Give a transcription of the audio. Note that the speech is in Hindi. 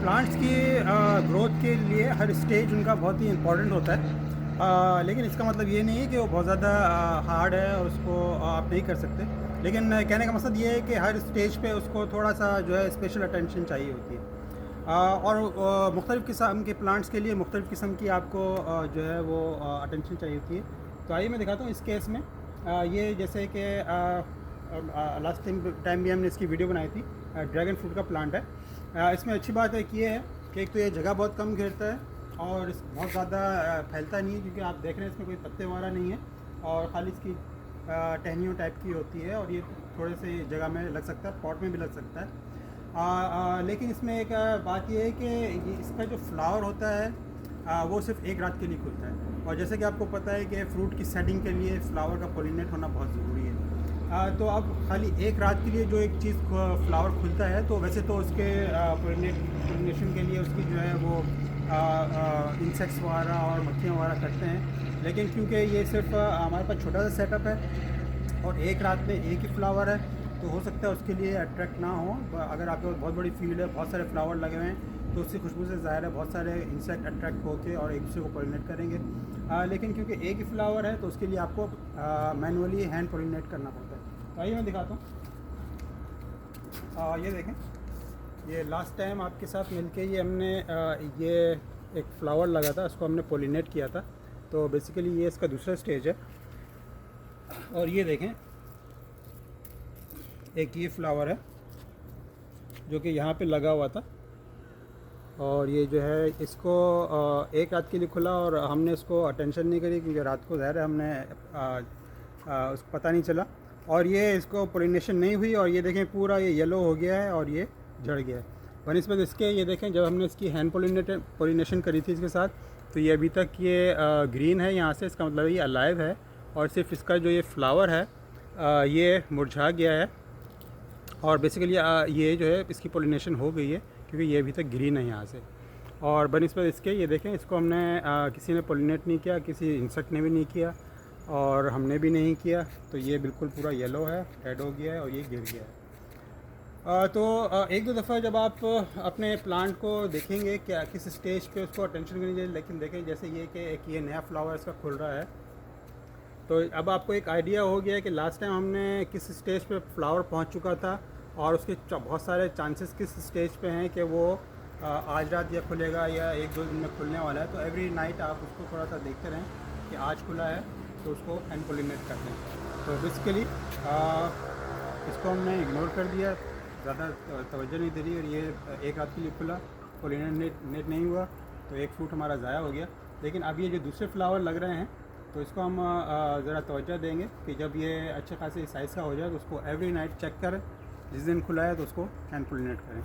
प्लांट्स की ग्रोथ के लिए हर स्टेज उनका बहुत ही इम्पोर्टेंट होता है। लेकिन इसका मतलब ये नहीं है कि वो बहुत ज़्यादा हार्ड है और उसको आप नहीं कर सकते। लेकिन कहने का मकसद ये है कि हर स्टेज पे उसको थोड़ा सा जो है स्पेशल अटेंशन चाहिए होती है। और मुख्तलिफ़ किस्म के प्लांट्स के लिए मुख्तलिफ़ किस्म की आपको जो है वो अटेंशन चाहिए होती है। तो आइए मैं दिखाता हूँ इस केस में। ये जैसे कि लास्ट टाइम भी हमने इसकी वीडियो बनाई थी। ड्रैगन फ्रूट का प्लांट है। इसमें अच्छी बात एक ये है कि एक तो ये जगह बहुत कम घेरता है और बहुत ज़्यादा फैलता नहीं है, क्योंकि आप देख रहे हैं इसमें कोई पत्ते वगैरह नहीं है और ख़ाली इसकी टहनियों टाइप की होती है और ये थोड़े से जगह में लग सकता है, पॉट में भी लग सकता है। लेकिन इसमें एक बात ये है कि इसका जो फ्लावर होता है वो सिर्फ एक रात के लिए खुलता है। और जैसे कि आपको पता है कि फ्रूट की सेटिंग के लिए फ्लावर का पोलिनेट होना बहुत ज़रूरी है। तो अब खाली एक रात के लिए जो एक चीज़ फ्लावर खुलता है, तो वैसे तो उसके पोलिनेशन के लिए उसकी जो है वो इंसेक्ट्स वगैरह और मक्खियाँ वगैरह करते हैं। लेकिन क्योंकि ये सिर्फ हमारे पास छोटा सा सेटअप है और एक रात में एक ही फ्लावर है, तो हो सकता है उसके लिए अट्रैक्ट ना हो। अगर आपके पास बहुत बड़ी फील्ड है, बहुत सारे फ्लावर लगे हुए हैं, तो उसकी खुशबू से ज़ाहिर है बहुत सारे इंसेक्ट अट्रैक्ट होके और एक दूसरे को पोलिनेट करेंगे। लेकिन क्योंकि एक ही फ्लावर है, तो उसके लिए आपको मैनुअली हैंड पोलिनेट करना पड़ता है। तो आइए मैं दिखाता हूँ। ये देखें, ये लास्ट टाइम आपके साथ मिलके ये हमने ये एक फ्लावर लगा था, उसको हमने पोलिनेट किया था। तो बेसिकली ये इसका दूसरा स्टेज है। और ये देखें, एक ये फ्लावर है जो कि यहाँ पे लगा हुआ था और ये जो है इसको एक रात के लिए खुला और हमने इसको अटेंशन नहीं करी, क्योंकि रात को ज़ाहिर है हमने उसको पता नहीं चला और ये इसको पोलिनेशन नहीं हुई। और ये देखें पूरा ये येलो हो गया है और ये झड़ गया है। बनस्पत इसके ये देखें, जब हमने इसकी हैंड पोलिनेशन करी थी इसके साथ, तो ये अभी तक ये ग्रीन है यहाँ से, इसका मतलब ये अलाइव है। और सिर्फ इसका जो ये फ्लावर है ये मुरझा गया है और बेसिकली ये जो है इसकी पोलिनेशन हो गई है, क्योंकि ये अभी तक ग्रीन है यहाँ से। और बनस्पत इसके ये देखें, इसको हमने किसी ने पोलिनेट नहीं किया, किसी इंसेक्ट ने भी नहीं किया और हमने भी नहीं किया, तो ये बिल्कुल पूरा येलो है, रेड हो गया है और ये गिर गया है। एक दो दफ़ा जब आप अपने प्लांट को देखेंगे क्या किस स्टेज पे उसको अटेंशन करनी चाहिए। लेकिन देखें जैसे ये कि एक ये नया फ्लावर इसका खुल रहा है, तो अब आपको एक आइडिया हो गया है कि लास्ट टाइम हमने किस स्टेज पे फ्लावर पहुंच चुका था और उसके बहुत सारे चांसेस किस स्टेज पे हैं कि वो आज रात या खुलेगा या एक दो दिन में खुलने वाला है। तो एवरी नाइट आप उसको थोड़ा सा देखते रहें कि आज खुला है तो उसको हैंड पोलिनेट करते हैं। तो बेसिकली इसको हमने इग्नोर कर दिया, ज़्यादा तवज्जो नहीं दे रही और ये एक रात के लिए खुला, पोलिनेट नहीं हुआ, तो एक फ्रूट हमारा ज़ाया हो गया। लेकिन अब ये जो दूसरे फ्लावर लग रहे हैं, तो इसको हम ज़रा तवज्जो देंगे कि जब ये अच्छे खासे साइज़ का हो जाए तो उसको एवरी नाइट चेक करें, जिस दिन खुला है तो उसको हैंड पोलिनेट करें।